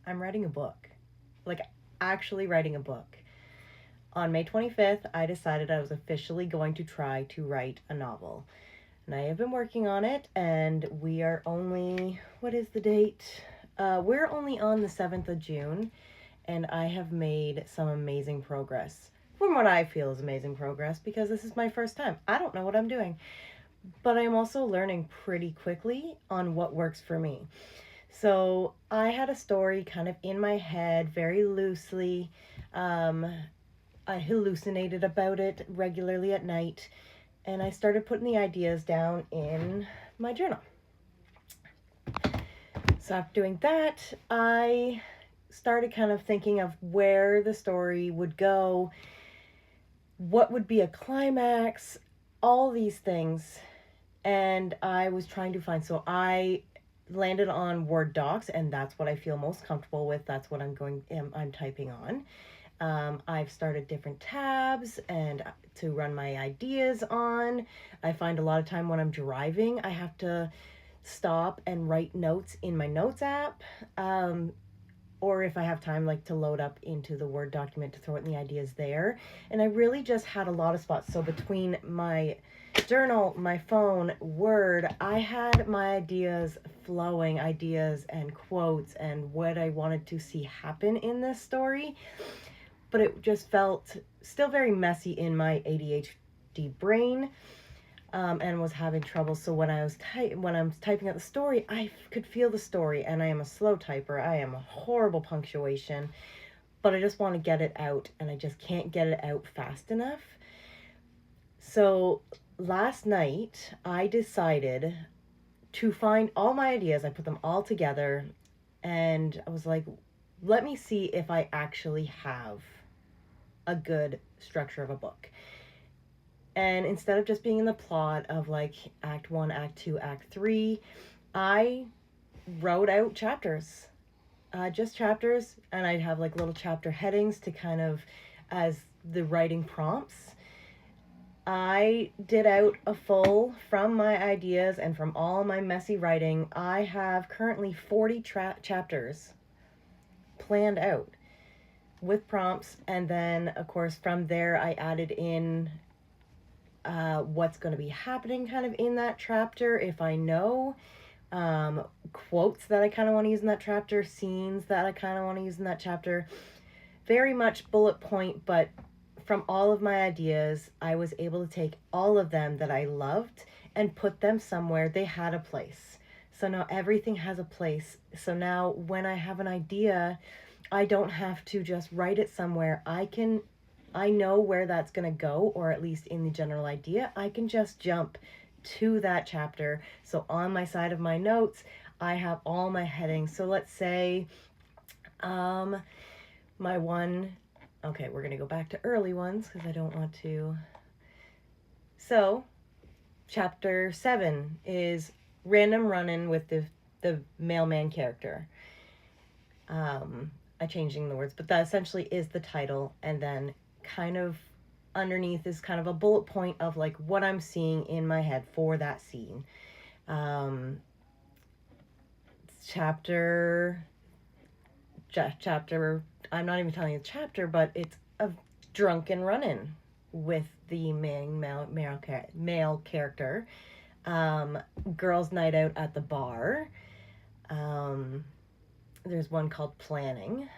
I'm writing a book. Like, actually writing a book. On May 25th, I decided I was officially going to try to write a novel. And I have been working on it, and we are only, what is the date? We're only on the 7th of June, and I have made some amazing progress. From what I feel is amazing progress, because this is my first time. I don't know what I'm doing, but I'm also learning pretty quickly on what works for me. So I had a story kind of in my head very loosely. Um, I hallucinated about it regularly at night, and I started putting the ideas down in my journal. So after doing that, I started kind of thinking of where the story would go, what would be a climax, all these things. And I was trying to find, so I landed on Word docs, and that's what I feel most comfortable with. That's what I'm typing on. I've started different tabs and to run my ideas on. I find a lot of time when I'm driving, I have to stop and write notes in my notes app. Or if I have time, like to load up into the Word document to throw in the ideas there. And I really just had a lot of spots. So between my journal, my phone, Word, I had my ideas flowing, ideas and quotes and what I wanted to see happen in this story. But it just felt still very messy in my ADHD brain. And was having trouble. So when I'm typing out the story, I could feel the story, and I am a slow typer. I am a horrible punctuation, but I just want to get it out, and I just can't get it out fast enough. So last night, I decided to find all my ideas. I put them all together, and I was like, let me see if I actually have a good structure of a book. And instead of just being in the plot of like act 1, act 2, act 3, I wrote out chapters. Just chapters, and I'd have like little chapter headings to kind of as the writing prompts. I did out a full from my ideas and from all my messy writing. I have currently 40 chapters planned out with prompts, and then of course from there I added in what's going to be happening kind of in that chapter if I know, quotes that I kind of want to use in that chapter, scenes that I kind of want to use in that chapter. Very much bullet point, but from all of my ideas, I was able to take all of them that I loved and put them somewhere. They had a place. So now everything has a place. So now when I have an idea, I don't have to just write it somewhere. I know where that's going to go, or at least in the general idea. I can just jump to that chapter. So on my side of my notes, I have all my headings. So let's say my one, okay, we're going to go back to early ones because I don't want to. So chapter 7 is random run-in with the mailman character. I'm changing the words, but that essentially is the title, and then kind of underneath is kind of a bullet point of like what I'm seeing in my head for that scene. Chapter, I'm not even telling you the chapter, but it's a drunken run-in with the male character. Girls' night out at the bar. There's one called planning,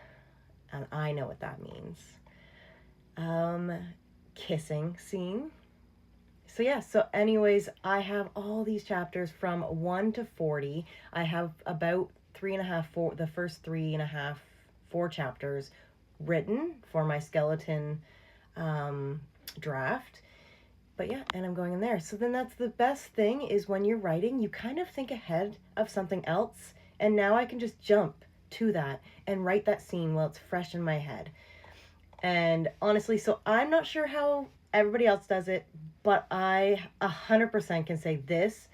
and I know what that means. Kissing scene. So yeah, so anyways, I have all these chapters from 1 to 40. I have about 3.5, the first 3.5, 4 chapters written for my skeleton draft. But yeah, and I'm going in there. So then that's the best thing, is when you're writing, you kind of think ahead of something else, and now I can just jump to that and write that scene while it's fresh in my head. And honestly, so I'm not sure how everybody else does it, but I 100% can say this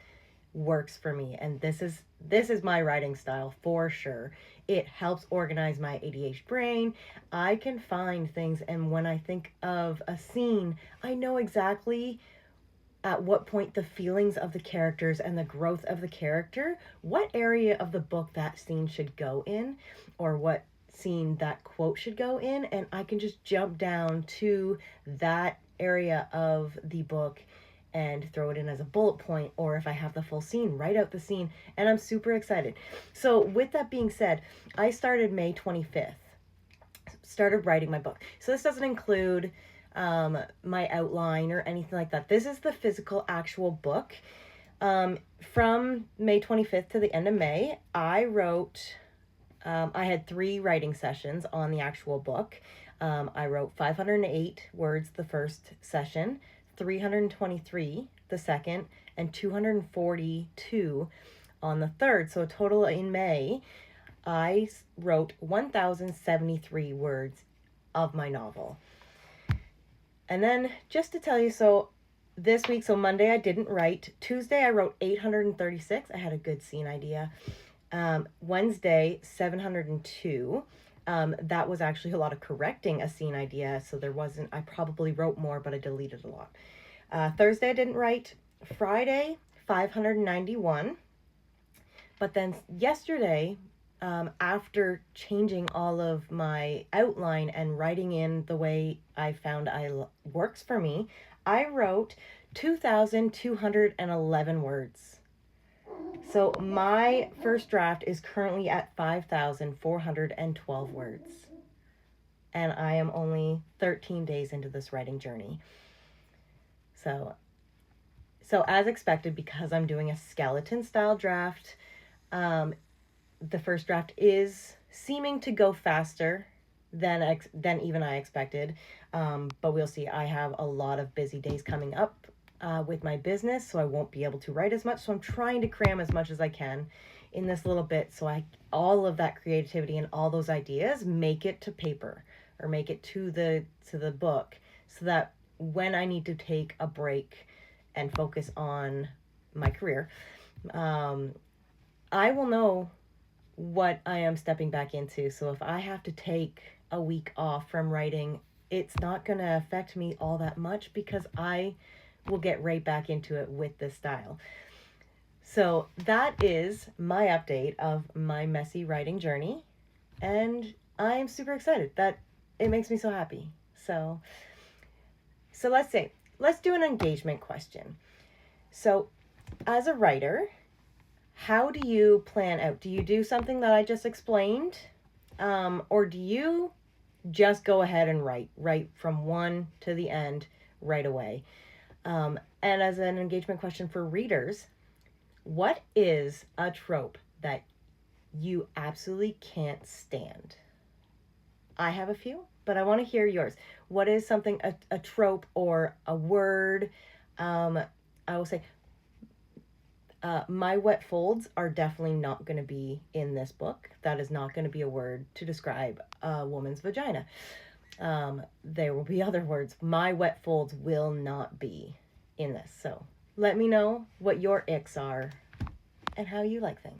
works for me, and this is my writing style for sure. It helps organize my ADHD brain. I can find things, and when I think of a scene, I know exactly at what point the feelings of the characters and the growth of the character, what area of the book that scene should go in, or what scene that quote should go in, and I can just jump down to that area of the book and throw it in as a bullet point, or if I have the full scene, write out the scene, and I'm super excited. So with that being said, I started May 25th, started writing my book. So this doesn't include my outline or anything like that. This is the physical actual book. From May 25th to the end of May, I wrote, I had 3 writing sessions on the actual book. I wrote 508 words the first session, 323 the second, and 242 on the third. So a total in May, I wrote 1,073 words of my novel. And then just to tell you, so this week, so Monday I didn't write. Tuesday I wrote 836. I had a good scene idea. Wednesday 702. That was actually a lot of correcting a scene idea, so there wasn't, I probably wrote more, but I deleted a lot. Thursday I didn't write. Friday 591. But then yesterday, after changing all of my outline and writing in the way I found works for me, I wrote 2,211 words. So my first draft is currently at 5,412 words. And I am only 13 days into this writing journey. So as expected, because I'm doing a skeleton style draft, the first draft is seeming to go faster than even I expected. But we'll see. I have a lot of busy days coming up with my business, so I won't be able to write as much. So I'm trying to cram as much as I can in this little bit, so all of that creativity and all those ideas make it to paper or make it to the book, so that when I need to take a break and focus on my career, I will know what I am stepping back into. So if I have to take a week off from writing, it's not going to affect me all that much, because I will get right back into it with this style. So that is my update of my messy writing journey, and I am super excited. That it makes me so happy. So let's do an engagement question. So as a writer, how do you plan out? Do you do something that I just explained? Or do you just go ahead and write from one to the end right away? And as an engagement question for readers, what is a trope that you absolutely can't stand? I have a few, but I want to hear yours. What is something, a trope or a word? I will say, my wet folds are definitely not going to be in this book. That is not going to be a word to describe a woman's vagina. There will be other words. My wet folds will not be in this. So let me know what your icks are and how you like things.